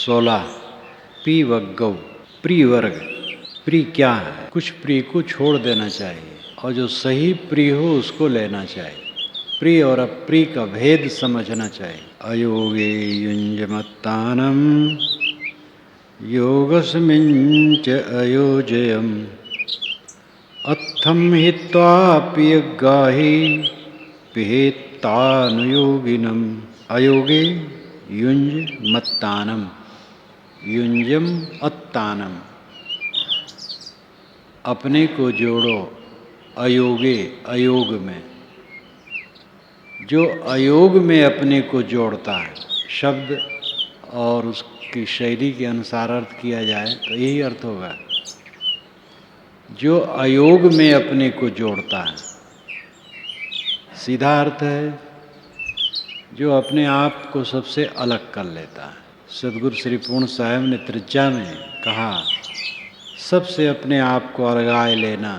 16 P वग्गौ प्रिय वर्ग। प्रिय क्या है? कुछ प्रिय को छोड़ देना चाहिए और जो सही प्रिय हो उसको लेना चाहिए। प्रिय और अप्रिय का भेद समझना चाहिए। अयोगे युञ्जमत्तानं योगस्मिञ्च अयोजयम् अत्थं हित्वा पियग्गाहि पिहेत्तानुयोगिनम्। अयोगे युञ्ज मत्तानम युञ्जम अत्तानम। अपने को जोड़ो अयोगे अयोग में। जो अयोग में अपने को जोड़ता है, शब्द और उसकी शैली के अनुसार अर्थ किया जाए तो यही अर्थ होगा। जो अयोग में अपने को जोड़ता है, सीधा अर्थ है जो अपने आप को सबसे अलग कर लेता है। सदगुरु श्री पूर्ण साहेब ने त्रिज्या में कहा, सबसे अपने आप को अलगाए लेना,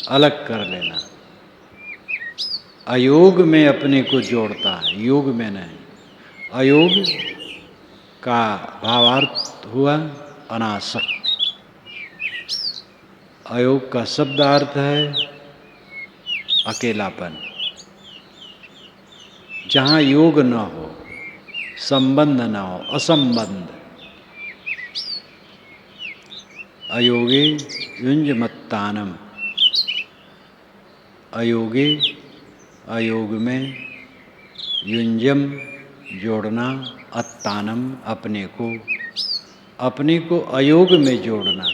अलग कर लेना। अयोग में अपने को जोड़ता है, योग में नहीं। अयोग का भावार्थ हुआ अनासक्ति। अयोग का शब्दार्थ है अकेलापन। जहाँ योग न हो, संबंध न हो, असंबंध। अयोगे युञ्जमत्तानम। अयोगे अयोग में, युञ्जम जोड़ना, अत्तानम अपने को अयोग में जोड़ना,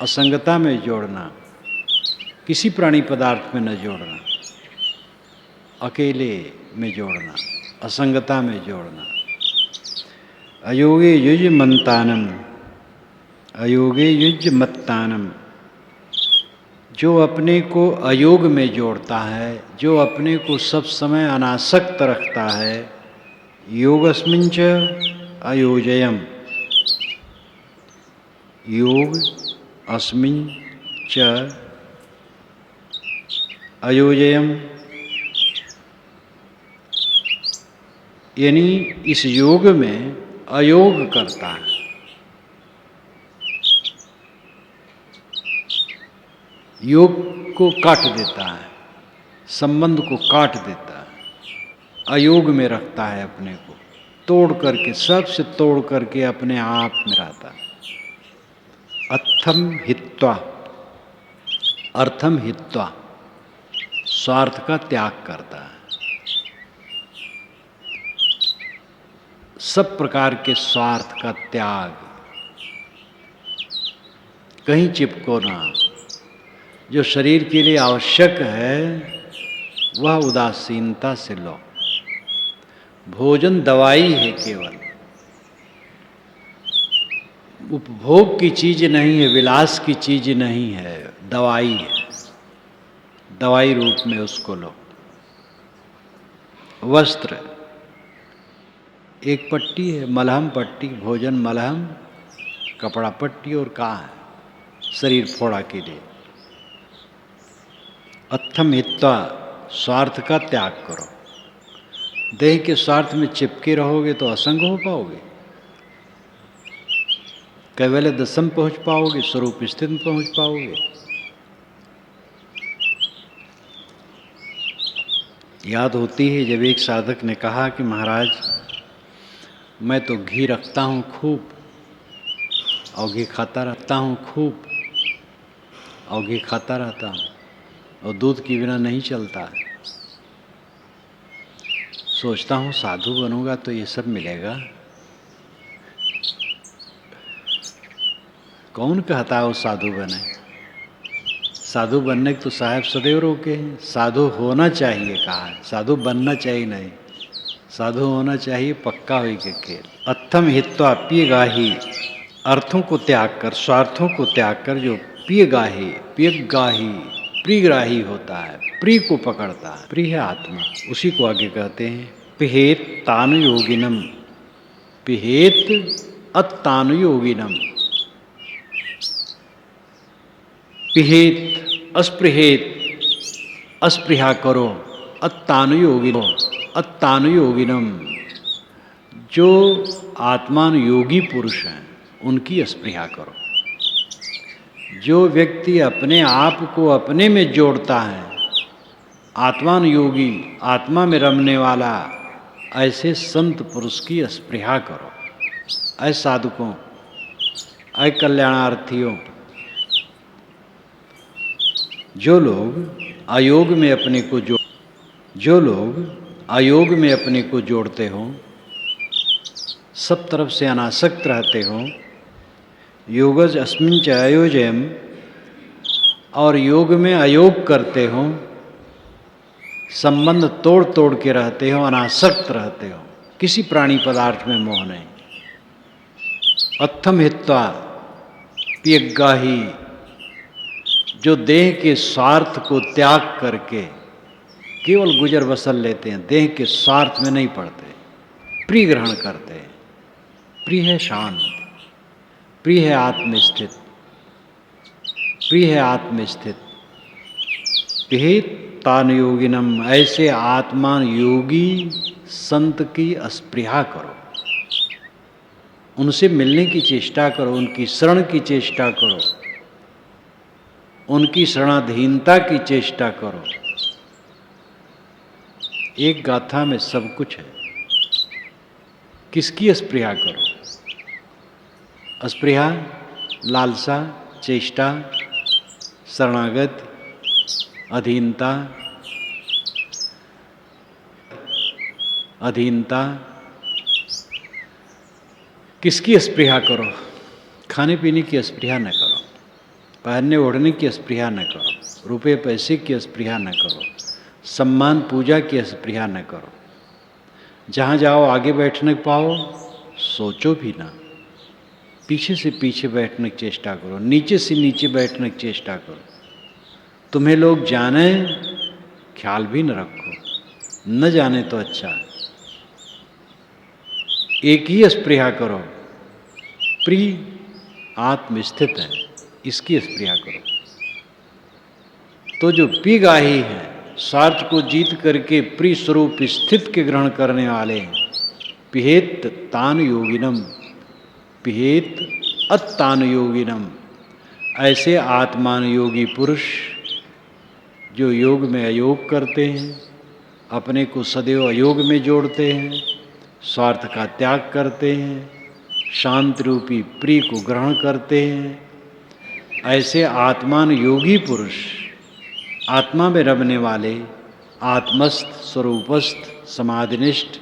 असंगता में जोड़ना, किसी प्राणी पदार्थ में न जोड़ना, अकेले में जोड़ना, असंगता में जोड़ना। अयोगे युज मंतानम, अयोगे युज मत्तानम। जो अपने को अयोग में जोड़ता है, जो अपने को सब समय अनासक्त रखता है, योगस्मिंच अयोजयम। योग अस्मिन् च अयोजयम, यानी इस योग में अयोग करता है। योग को काट देता है, संबंध को काट देता है, अयोग में रखता है अपने को, तोड़ करके, सबसे तोड़ करके अपने आप में रहता है। अर्थम हित्वा, अर्थम हित्वा, स्वार्थ का त्याग करता है। सब प्रकार के स्वार्थ का त्याग, कहीं चिपको ना। जो शरीर के लिए आवश्यक है वह उदासीनता से लो। भोजन दवाई है, केवल उपभोग की चीज नहीं है, विलास की चीज नहीं है, दवाई है। दवाई रूप में उसको लो। वस्त्र एक पट्टी है, मलहम पट्टी। भोजन मलहम, कपड़ा पट्टी, और कहाँ है शरीर फोड़ा के लिए। अत्थम हित्वा, स्वार्थ का त्याग करो। देह के स्वार्थ में चिपके रहोगे तो असंग हो पाओगे, कैवल्य दशम पहुंच पाओगे, स्वरूप स्थित में पहुंच पाओगे। याद होती है जब एक साधक ने कहा कि महाराज मैं तो घी रखता हूँ खूब और घी खाता रहता हूँ खूब और घी खाता रहता हूँ और दूध के बिना नहीं चलता। सोचता हूँ साधु बनूंगा तो ये सब मिलेगा। कौन कहता है वो साधु बने? साधु बनने को तो साहब सदैव रोके हैं। साधु होना चाहिए कहा है, साधु बनना चाहिए नहीं। साधु होना चाहिए पक्का हुई के खेल। अत्थम हित्वा पियगाही, अर्थों को त्याग कर, स्वार्थों को त्याग कर जो पियगाही, पियगाही प्रियग्राही होता है, प्रिय को पकड़ता है। प्रिय है आत्मा, उसी को आगे कहते हैं पिहेत तानुयोगिनम। पिहेत अत्तानुयोगिनम। पिहेत अस्पृहेत, अस्पृहा करो, अत्तानुयोगिनो, अत्तानुयोगिनम। जो आत्मान योगी पुरुष हैं उनकी स्पृहा करो। जो व्यक्ति अपने आप को अपने में जोड़ता है, आत्मान योगी, आत्मा में रमने वाला, ऐसे संत पुरुष की स्पृहा करो। ऐ साधकों, ऐ कल्याणार्थियों, जो लोग अयोग में अपने को जोड़ते हो, सब तरफ से अनासक्त रहते हो, योगज अस्मिन् च अयोजयम्, और योग में अयोग करते हो, संबंध तोड़ तोड़ के रहते हो, अनासक्त रहते हो, किसी प्राणी पदार्थ में मोह नहीं। अत्थम हित्वा पियग्गाही, जो देह के स्वार्थ को त्याग करके केवल गुजर बसर लेते हैं, देह के स्वार्थ में नहीं पड़ते, प्रिय ग्रहण करते हैं। प्रिय है शांत, प्रिय है आत्मस्थित, प्रिय है आत्मस्थित। पिहित तान योगिनम, ऐसे आत्मान योगी संत की स्पृहा करो, उनसे मिलने की चेष्टा करो, उनकी शरण की चेष्टा करो, उनकी शरणाधीनता की चेष्टा करो। एक गाथा में सब कुछ है। किसकी स्पृहा करो? स्पृहा, लालसा, चेष्टा, शरणागत, अधीनता, किसकी स्पृहा करो? खाने पीने की स्पृहा न करो, पहनने ओढ़ने की स्पृहा न करो, रुपये पैसे की स्पृहा न करो, सम्मान पूजा की स्पृहा न करो। जहाँ जाओ आगे बैठने पाओ, सोचो भी ना, पीछे से पीछे बैठने की चेष्टा करो, नीचे से नीचे बैठने की चेष्टा करो। तुम्हें लोग जाने ख्याल भी न रखो, न जाने तो अच्छा है। एक ही स्पृहा करो, प्रिय आत्मस्थित है, इसकी स्पृहा करो। तो जो पिगाही है, स्वार्थ को जीत करके प्रिय स्वरूप स्थित के ग्रहण करने वाले हैं, पिहेत तान योगिनम, पिहेत अत्तान योगिनम, ऐसे आत्मान योगी पुरुष जो योग में अयोग करते हैं, अपने को सदैव अयोग में जोड़ते हैं, स्वार्थ का त्याग करते हैं, शांति रूपी प्रिय को ग्रहण करते हैं, ऐसे आत्मान योगी पुरुष, आत्मा में रमने वाले, आत्मस्थ, स्वरूपस्थ, समाधिनिष्ठ,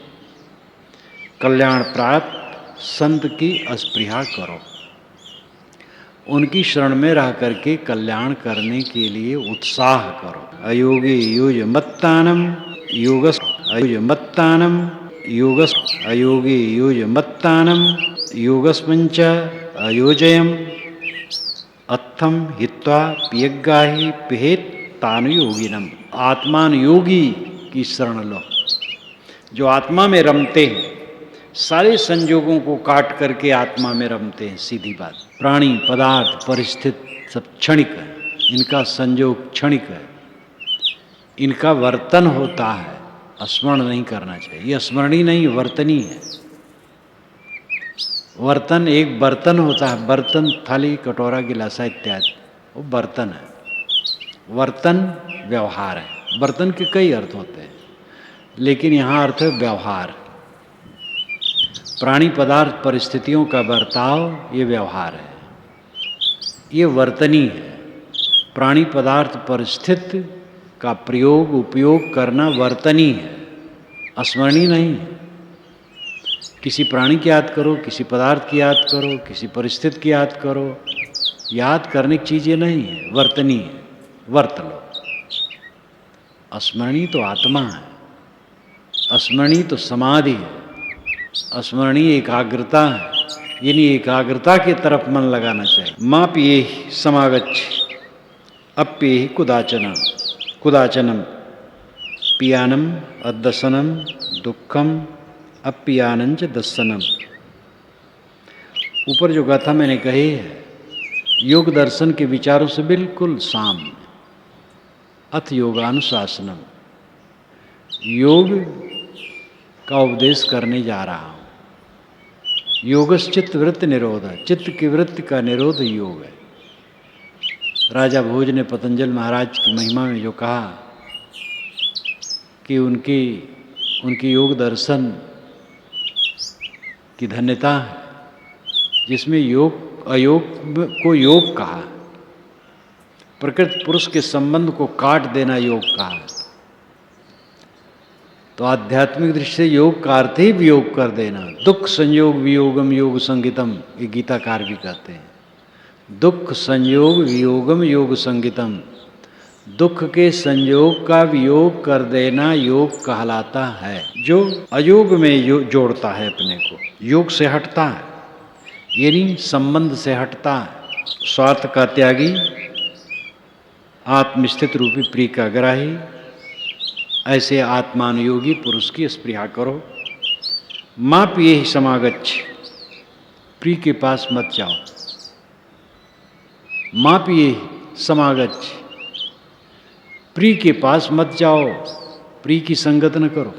कल्याण प्राप्त संत की स्पृहा करो। उनकी शरण में रह करके कल्याण करने के लिए उत्साह करो। अयोगे योज मत्तानम योगस, अयोज मत्तानम योगस, अयोगे योज मत्तानम योगस्मंच अयोजयम, अत्थम हित्वा पियग्गाही पिहेत तान योगिनम। आत्मान योगी की शरण लो, जो आत्मा में रमते हैं, सारे संजोगों को काट करके आत्मा में रमते हैं। सीधी बात, प्राणी पदार्थ परिस्थिति सब क्षणिक है, इनका संयोग क्षणिक है, इनका वर्तन होता है, स्मरण नहीं करना चाहिए। ये स्मरणी नहीं, वर्तनी है। वर्तन एक बर्तन होता है, बर्तन थाली कटोरा गिलासा इत्यादि, वो बर्तन है। वर्तन व्यवहार है। बर्तन के कई अर्थ होते हैं, लेकिन यहाँ अर्थ है व्यवहार। प्राणी पदार्थ परिस्थितियों का बर्ताव ये व्यवहार है, ये वर्तनी है। प्राणी पदार्थ परिस्थिति का प्रयोग उपयोग करना वर्तनी है, स्मरणी नहीं है। किसी प्राणी की याद करो, किसी पदार्थ की याद करो, किसी परिस्थिति की याद करो, याद करने की चीज़ ये नहीं है, वर्तनी है, वर्त लो। स्मरणी तो आत्मा है, स्मरणी तो समाधि है, स्मरणीय एकाग्रता है। यानी एकाग्रता की तरफ मन लगाना चाहिए। माँ पिए समागच्छ अप्येहि कुदाचनम पियानम अदसनम दुखम अपियानंच दसनम। ऊपर जो गाथा मैंने कही है, योग दर्शन के विचारों से बिल्कुल साम्य। अथ योगानुशासनम, योग का उपदेश करने जा रहा हूँ। योगश्चित्त वृत्ति निरोध है, चित्त की वृत्ति का निरोध योग है। राजा भोज ने पतंजल महाराज की महिमा में जो कहा कि उनकी योग दर्शन की धन्यता है, जिसमें योग अयोग को योग कहा, प्रकृति पुरुष के संबंध को काट देना योग कहा। तो आध्यात्मिक दृष्टि से योग का अर्थ ही वियोग कर देना। दुख संयोग वियोगम योग संगीतम, ये गीताकार भी कहते हैं। दुख संयोग वियोगम योग संगीतम, दुख के संयोग का वियोग कर देना योग कहलाता है। जो अयोग में जोड़ता है अपने को, योग से हटता है, यानी संबंध से हटता है। स्वार्थ का त्यागी, आत्मस्थित रूपी प्रिय का ग्राही, ऐसे आत्मानुयोगी पुरुष की स्पृहा करो। माप ये ही समागच्छ, प्रिय के पास मत जाओ। माप ये समागच्छ, प्रिय के पास मत जाओ, प्रिय की संगत न करो।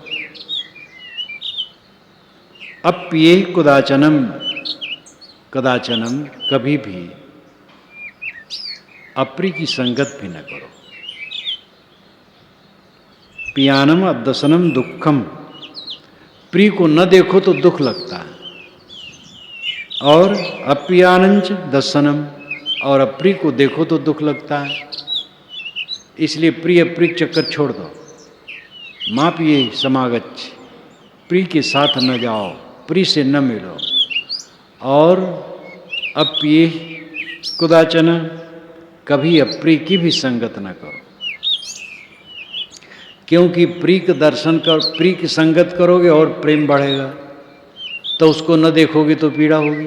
अप्रिय कुदाचनम, कदाचनम कभी भी अप्रिय की संगत भी न करो। पियानम अदसनम दुखम, प्रिय को न देखो तो दुख लगता है। और अप्रियानंच दर्शनम, और अप्रिय को देखो तो दुख लगता है। इसलिए प्रिय अप्रिय चक्कर छोड़ दो। माप ये समागच्छ, प्रिय के साथ न जाओ, प्रिय से न मिलो। और अप्रिय कुदाचन, कभी अप्रिय की भी संगत न करो। क्योंकि प्रिय के दर्शन कर, प्रिय की संगत करोगे और प्रेम बढ़ेगा, तो उसको न देखोगे तो पीड़ा होगी,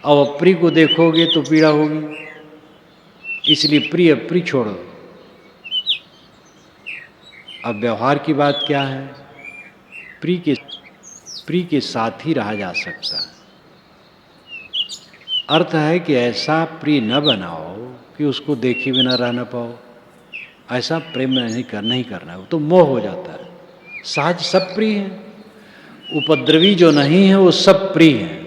और अप्रिय को देखोगे तो पीड़ा होगी। इसलिए प्रिय अप्रिय छोड़ो। अब व्यवहार की बात क्या है? प्रिय के साथ ही रहा जा सकता है। अर्थ है कि ऐसा प्रिय न बनाओ कि उसको देखे बिना रह न पाओ। ऐसा प्रेम नहीं करना, वो तो मोह हो जाता है। सहज सब प्रिय है, उपद्रवी जो नहीं है वो सब प्रिय है।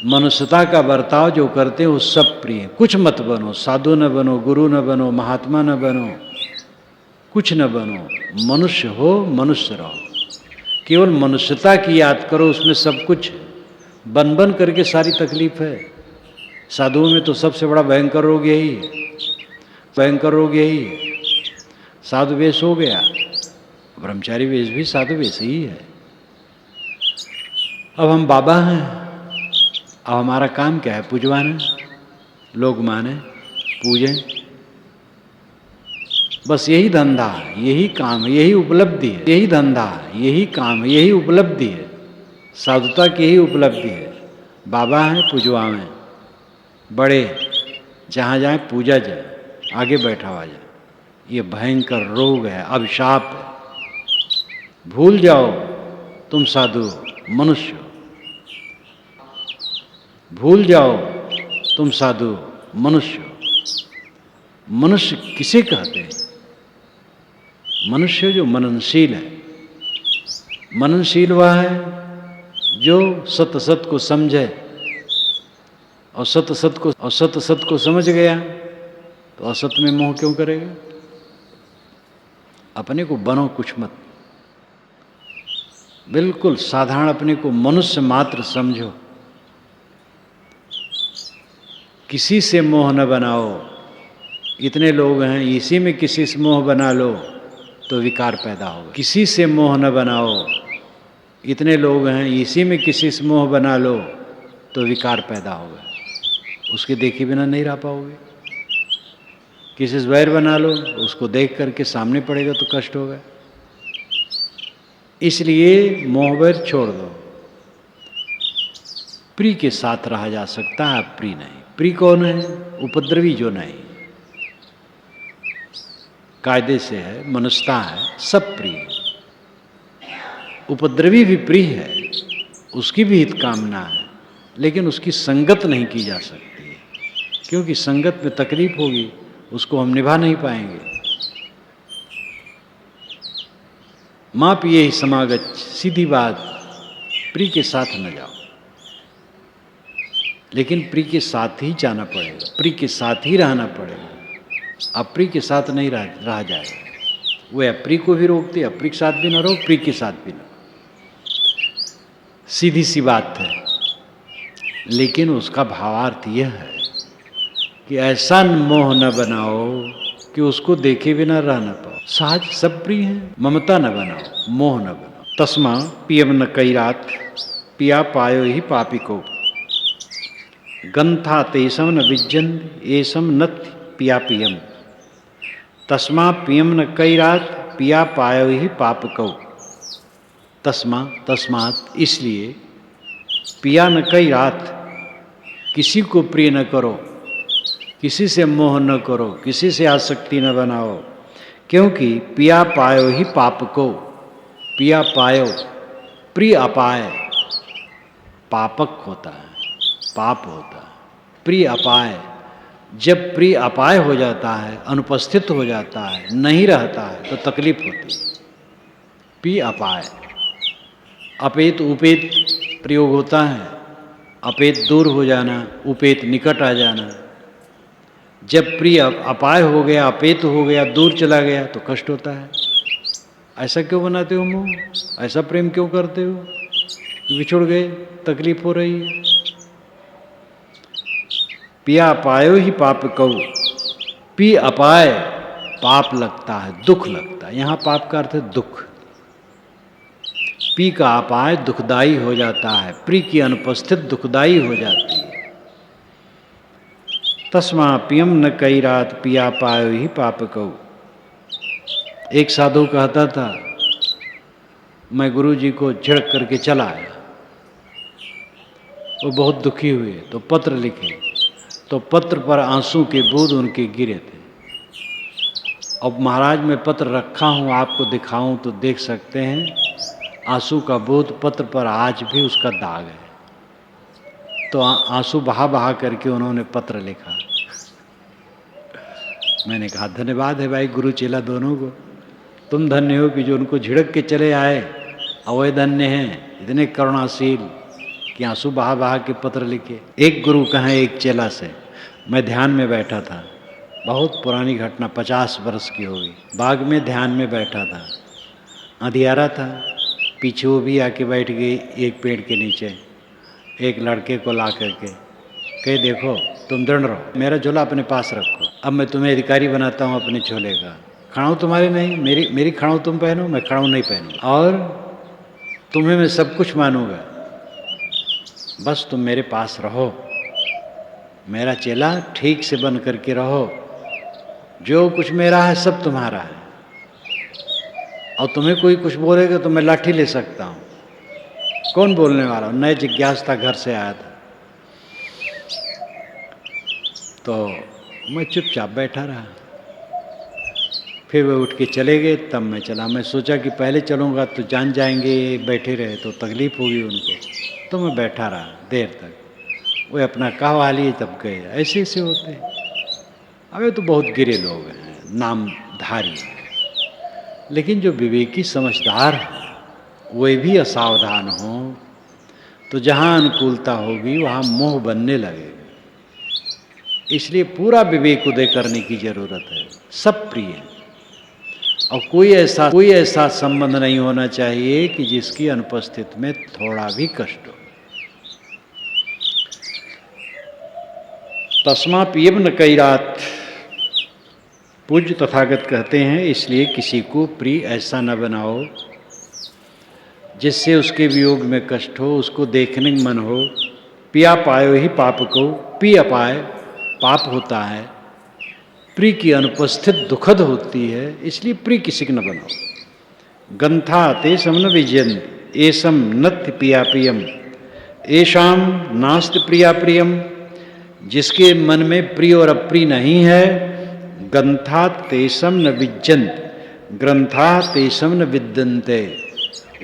मनुष्यता का बर्ताव जो करते हैं वो सब प्रिय है। कुछ मत बनो, साधु न बनो, गुरु न बनो, महात्मा न बनो, कुछ न बनो, मनुष्य हो, मनुष्य रहो। केवल मनुष्यता की याद करो, उसमें सब कुछ बन करके सारी तकलीफ है। साधुओं में तो सबसे बड़ा भयंकर रोग यही है, भयंकर रोग यही है। साधु वेश हो गया, ब्रह्मचारी वेश भी साधु वेश ही है। अब हम बाबा हैं, अब हमारा काम क्या है? पूजवाना, लोग माने, पूजें, बस यही धंधा है, यही काम है, यही उपलब्धि है। यही धंधा है, यही काम है, यही उपलब्धि है। साधुता की यही उपलब्धि है। बाबा हैं, पूजवाएं, बड़े जहाँ जाए पूजा जाए, आगे बैठा हुआ जाए। ये भयंकर रोग है, अभिशाप है। भूल जाओ तुम साधु मनुष्य हो। भूल जाओ तुम साधु मनुष्य हो। मनुष्य किसे कहते हैं? मनुष्य जो मननशील है। मननशील वह है जो सत सत को समझे, और सत सत को समझ गया तो असत में मोह क्यों करेगा? अपने को बनो कुछ मत, बिल्कुल साधारण अपने को मनुष्य मात्र समझो। किसी से मोह न बनाओ। इतने लोग हैं, इसी में किसी से मोह बना लो तो विकार पैदा होगा। किसी से मोह न बनाओ। इतने लोग हैं, इसी में किसी से मोह बना लो तो विकार पैदा होगा। उसके देखे बिना नहीं रह पाओगे। किसी से वैर बना लो, उसको देख करके सामने पड़ेगा तो कष्ट होगा। इसलिए मोह वैर छोड़ दो। प्रिय के साथ रहा जा सकता है, प्रिय नहीं। प्रिय कौन है? उपद्रवी जो नहीं, कायदे से है, मनुष्यता है, सब प्रिय। उपद्रवी भी प्रिय है, उसकी भी हित कामना है, लेकिन उसकी संगत नहीं की जा सकती है, क्योंकि संगत में तकलीफ होगी, उसको हम निभा नहीं पाएंगे। माप ये ही समागत, सीधी बात। प्रिय के साथ न जाओ, लेकिन प्रिय के साथ ही जाना पड़ेगा, प्रिय के साथ ही रहना पड़ेगा। अप्रिय के साथ नहीं रहा जाएगा। वो अप्रिय को भी रोकते, अप्रिय के साथ भी न रहो, प्रिय के साथ भी न। सीधी सी बात है, लेकिन उसका भावार्थ यह है कि ऐसा मोह न बनाओ कि उसको देखे बिना रह न पाओ। सहज सब प्रिय है, ममता न बनाओ, मोह न बनाओ। तस्मा पियम न कई रात, पिया पायो ही पापी को। गंथा तेसम न विज्जन, एसम नत पिया पियम। तस्मा पियम न कई रात, पिया पायो ही पाप को। तस्मात इसलिए, पिया न कई रात, किसी को प्रिय न करो, किसी से मोह न करो, किसी से आसक्ति न बनाओ, क्योंकि पिया पायो ही पाप को। पिया पायो, प्रिय अपाय पापक होता है, पाप होता है। प्रिय अपाय, जब प्रिय अपाय हो जाता है, अनुपस्थित हो जाता है, नहीं रहता है, तो तकलीफ होती है। प्रिय अपाय, अपेत उपेत प्रयोग होता है। अपेत दूर हो जाना, उपेत निकट आ जाना। जब प्रिय अपाय हो गया, अपेत हो गया, दूर चला गया, तो कष्ट होता है। ऐसा क्यों बनाते हो मोह? ऐसा प्रेम क्यों करते हो? बिछुड़ गए, तकलीफ हो रही है। पिया पायो ही पाप कहो। पी अपाय, पाप लगता है, दुख लगता है। यहाँ पाप का अर्थ है दुख। पी का अपाय दुखदाई हो जाता है, प्री की अनुपस्थित दुखदाई हो जाती है। तस्मा पियम न कई रात, पिया पायो ही पाप कहो। एक साधु कहता था, मैं गुरु जी को झिड़क करके चला आया। वो बहुत दुखी हुए तो पत्र लिखे, तो पत्र पर आंसू के बूंद उनके गिरे थे। अब महाराज मैं पत्र रखा हूँ, आपको दिखाऊं तो देख सकते हैं, आंसू का बूंद पत्र पर आज भी उसका दाग है। तो आंसू बहा बहा करके उन्होंने पत्र लिखा। मैंने कहा धन्यवाद है भाई, गुरु चेला दोनों को। तुम धन्य हो कि जो उनको झिड़क के चले आए, अवय धन्य हैं, इतने करुणाशील कि आंसू बहा बहा के पत्र लिखे। एक गुरु कहें एक चेला से, मैं ध्यान में बैठा था, बहुत पुरानी घटना, 50 वर्ष की होगी। बाग में ध्यान में बैठा था, अंधियारा था, पीछे वो भी आके बैठ गई एक पेड़ के नीचे। एक लड़के को ला करके कहे देखो तुम दृढ़ रहो, मेरा झोला अपने पास रखो, अब मैं तुम्हें अधिकारी बनाता हूँ अपने झोले का। खड़ाऊ तुम्हारी नहीं, मेरी खड़ाऊ तुम पहनो, मैं खड़ाऊ नहीं पहनूँ, और तुम्हें मैं सब कुछ मानूंगा, बस तुम मेरे पास रहो, मेरा चेला ठीक से बन करके रहो, जो कुछ मेरा है सब तुम्हारा है, और तुम्हें कोई कुछ बोलेगा तो मैं लाठी ले सकता हूँ। कौन बोलने वाला? नए जिज्ञास था, घर से आया था। तो मैं चुपचाप बैठा रहा। फिर वे उठ के चले गए, तब मैं चला। मैं सोचा कि पहले चलूँगा तो जान जाएंगे, बैठे रहे तो तकलीफ होगी उनको, तो मैं बैठा रहा देर तक। वे अपना कहवा लिए तब गए। ऐसे ऐसे होते हैं। अबे तो बहुत गिरे लोग हैं, नामधारी, लेकिन जो विवेकी समझदार हैं वे भी असावधान हों तो जहाँ अनुकूलता होगी वहाँ मोह बनने लगेगा। इसलिए पूरा विवेक उदय करने की जरूरत है। सब प्रिय है, और कोई ऐसा संबंध नहीं होना चाहिए कि जिसकी अनुपस्थिति में थोड़ा भी कष्ट हो। तस्मा पियब न कई रात, पूज्य तथागत कहते हैं, इसलिए किसी को प्रिय ऐसा न बनाओ जिससे उसके वियोग में कष्ट हो, उसको देखने में मन हो। पिया पायो ही पाप को, पी अपाय पाप होता है, प्रिय की अनुपस्थित दुखद होती है, इसलिए प्रिय किसी को न बनाओ। गंथा ते समन विजयन, एसम नत्य पिया प्रियम, एशाम नास्त प्रिया प्रियम। जिसके मन में प्रिय और अप्रिय नहीं है, गंथा तेसम न विज्जंत, ग्रंथा तेसम न विद्यन्ते।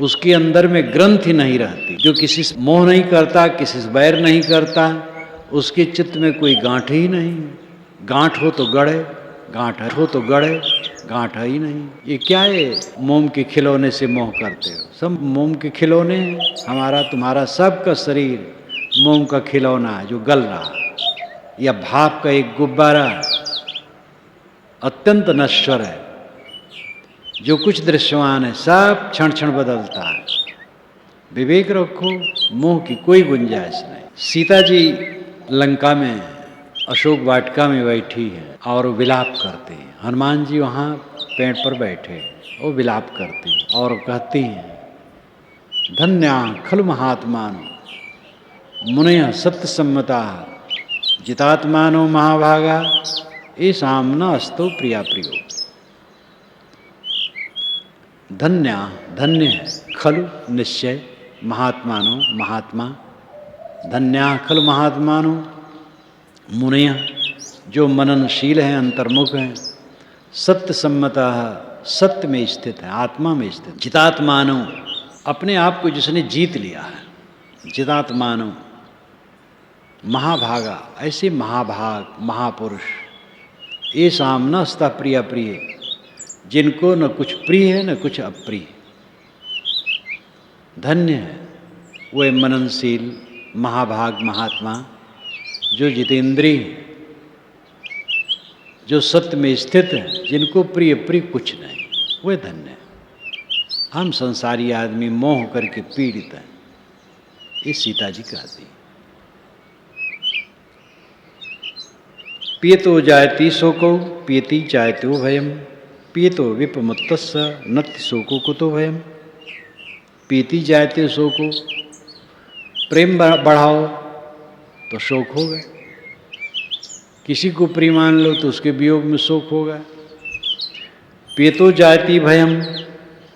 उसके अंदर में ग्रंथ ही नहीं रहती। जो किसी से मोह नहीं करता, किसी से बैर नहीं करता, उसके चित्त में कोई गांठ ही नहीं। गांठ हो तो गढ़े, गांठ हो तो गढ़े, गांठ है ही नहीं। ये क्या है, मोम के खिलौने से मोह करते हो? सब मोम के खिलौने हैं। हमारा तुम्हारा सबका शरीर मोम का खिलौना है जो गल रहा है, या भाप का एक गुब्बारा अत्यंत नश्वर है। जो कुछ दृश्यमान है सब क्षण क्षण बदलता है। विवेक रखो, मोह की कोई गुंजाइश नहीं। सीता जी लंका में अशोक वाटिका में बैठी हैं और विलाप करते हैं। हनुमान जी वहाँ पेड़ पर बैठे वो विलाप करते हैं और कहती हैं, धन्या खलु महात्मानो मुनयः सत्य सम्मता जितात्मानो महाभागा येषां न अस्तो प्रिया प्रियो। धन्या धन्य है, खलु निश्चय, महात्मानो महात्मा, धन्या खलु महात्मानो मुनयः जो मननशील हैं, अंतर्मुख हैं, सत्य सम्मता सत्य में स्थित है, आत्मा में स्थित। जितात्मानो अपने आप को जिसने जीत लिया है, जितात्मानो महाभागा ऐसे महाभाग महापुरुष, ये सामना अस्ता प्रिय प्रिय जिनको न कुछ प्रिय है न कुछ अप्रिय। धन्य है वे मननशील महाभाग महात्मा जो जितेंद्रिय, जो सत्य में स्थित है, जिनको प्रिय प्रिय कुछ नहीं, वे धन्य है। हम संसारी आदमी मोह करके पीड़ित हैं, ये सीता जी कहती। पियतो जायति शोको पियति जायतो भयम पियतो विपमुत्तस्य नत्ति शोको कुतो भयम। पीति जायते शोको, प्रेम बढ़ाओ तो शोक होगा। किसी को प्रिय मान लो तो उसके वियोग में शोक होगा। पियतो जायति भयम,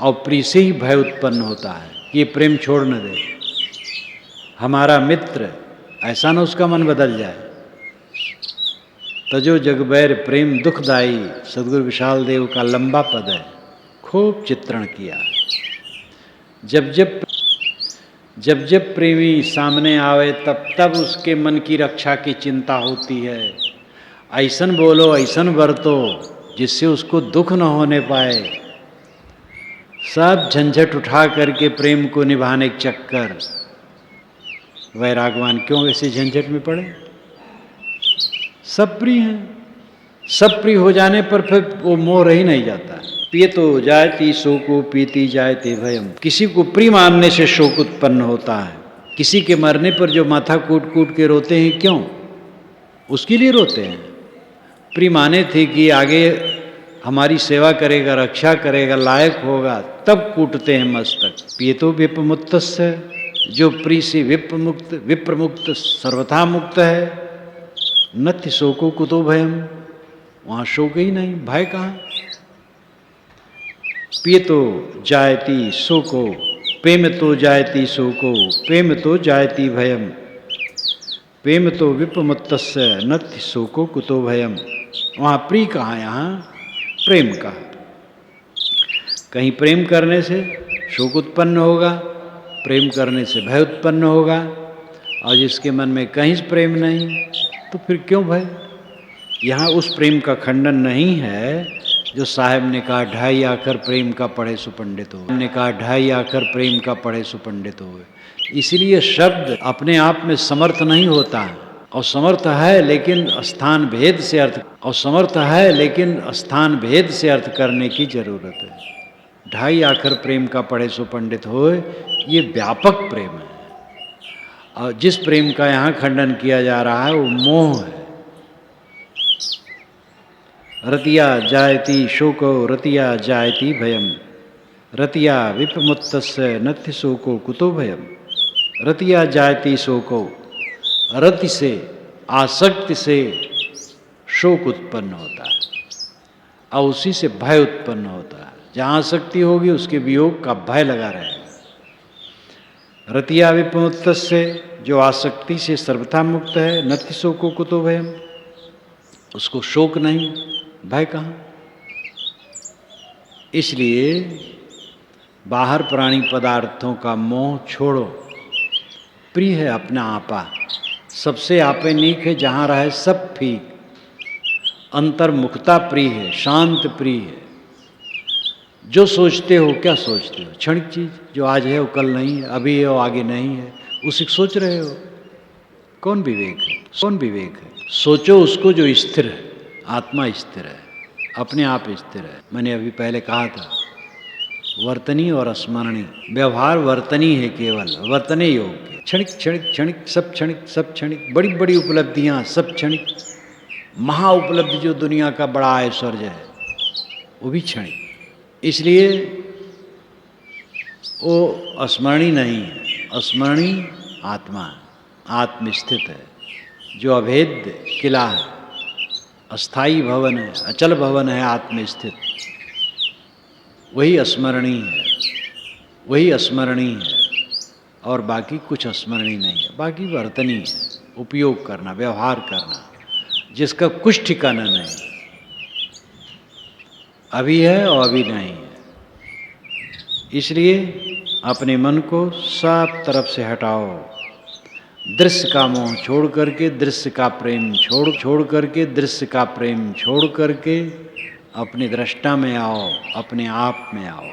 और प्रिय से ही भय उत्पन्न होता है कि ये प्रेम छोड़ न दे, हमारा मित्र, ऐसा न उसका मन बदल जाए। तजो जगबैर प्रेम दुखदाई, सदगुरु विशाल देव का लंबा पद है, खूब चित्रण किया। जब जब प्रेमी सामने आवे तब तब उसके मन की रक्षा की चिंता होती है। ऐसन बोलो ऐसन बरतो जिससे उसको दुख न होने पाए। सब झंझट उठा करके प्रेम को निभाने के चक्कर, वैरागवान क्यों ऐसे झंझट में पड़े? सब प्रिय हैं, सब प्रिय हो जाने पर फिर वो मोह रह ही नहीं जाता। पियतो जायति शोको पीति जायते भयम, किसी को प्रिय मानने से शोक उत्पन्न होता है। किसी के मरने पर जो माथा कूट कूट के रोते हैं, क्यों? उसके लिए रोते हैं। प्रिय माने थे कि आगे हमारी सेवा करेगा, रक्षा करेगा, लायक होगा, तब कूटते हैं मस्तक। पियतो विपमुक्तस्य, जो प्रिय से विप्रमुक्त सर्वथा मुक्त है। नत्ति शोको कुतो भयम, वहाँ शोक ही नहीं, भय कहाँ? पियतो जायति शोको पेमतो जायति शोको पेमतो जायति भयम पेमतो विपमुत्तस्य नत्ति शोको कुतो भयम। वहाँ प्रिय कहाँ, यहाँ प्रेम कहाँ? कहीं प्रेम करने से शोक उत्पन्न होगा, प्रेम करने से भय उत्पन्न होगा, और जिसके मन में कहीं प्रेम नहीं तो फिर क्यों भय? यहाँ उस प्रेम का खंडन नहीं है जो साहब ने कहा, ढाई आकर प्रेम का पढ़े सुपंडित हो। हमने कहा ढाई आकर प्रेम का पढ़े सुपंडित हो। इसलिए शब्द अपने आप में समर्थ नहीं होता है, और समर्थ है लेकिन स्थान भेद से अर्थ, और समर्थ है लेकिन स्थान भेद से अर्थ करने की जरूरत है। ढाई आकर प्रेम का पढ़े सुपंडित हो, ये व्यापक प्रेम है। और जिस प्रेम का यहाँ खंडन किया जा रहा है वो मोह है। रतिया जायति शोको रतिया जायति भयम रतिया विपमुत्तस्य नत्ति शोको कुतो भयम। रतिया जायति शोको, रति से आसक्ति से शोक उत्पन्न होता है, और उसी से भय उत्पन्न होता है। जहाँ आसक्ति होगी उसके वियोग का भय लगा रहेगा। रतिया विपमुत्तस्य, जो आसक्ति से सर्वथा मुक्त है। नत्ति शोको कुतो भयम, उसको शोक नहीं, भय कहाँ? इसलिए बाहर प्राणी पदार्थों का मोह छोड़ो। प्रिय है अपना आपा, सबसे आपे नीक है, जहाँ रहे सब ठीक। अंतर्मुखता प्रिय है, शांत प्रिय है। जो सोचते हो, क्या सोचते हो? क्षणिक चीज, जो आज है वो कल नहीं है, अभी है वो आगे नहीं है, उसी सोच रहे हो। कौन विवेक है? कौन विवेक है? सोचो उसको जो स्थिर है। आत्मा स्थिर है, अपने आप स्थिर है। मैंने अभी पहले कहा था, वर्तनी और स्मरणी। व्यवहार वर्तनी है, केवल वर्तने योग्य। क्षणिक क्षणिक क्षणिक, सब क्षणिक, सब क्षणिक। बड़ी बड़ी उपलब्धियां सब क्षणिक। महा उपलब्धि जो दुनिया का बड़ा ऐश्वर्य है, वो भी क्षणिक। इसलिए वो स्मरणी नहीं है। स्मरणी आत्मा है, आत्मस्थित है, जो अभेद्य किला है, अस्थाई भवन है, अचल भवन है, आत्मस्थित। वही स्मरणी है, वही स्मरणी है। और बाकी कुछ स्मरणी नहीं है। बाकी वर्तनी है, उपयोग करना, व्यवहार करना, जिसका कुछ ठिकाना नहीं। अभी है और अभी नहीं है। इसलिए अपने मन को सब तरफ से हटाओ। दृश्य का मोह छोड़ करके दृश्य का प्रेम छोड़ करके दृश्य का प्रेम छोड़ करके अपने दृष्टा में आओ, अपने आप में आओ।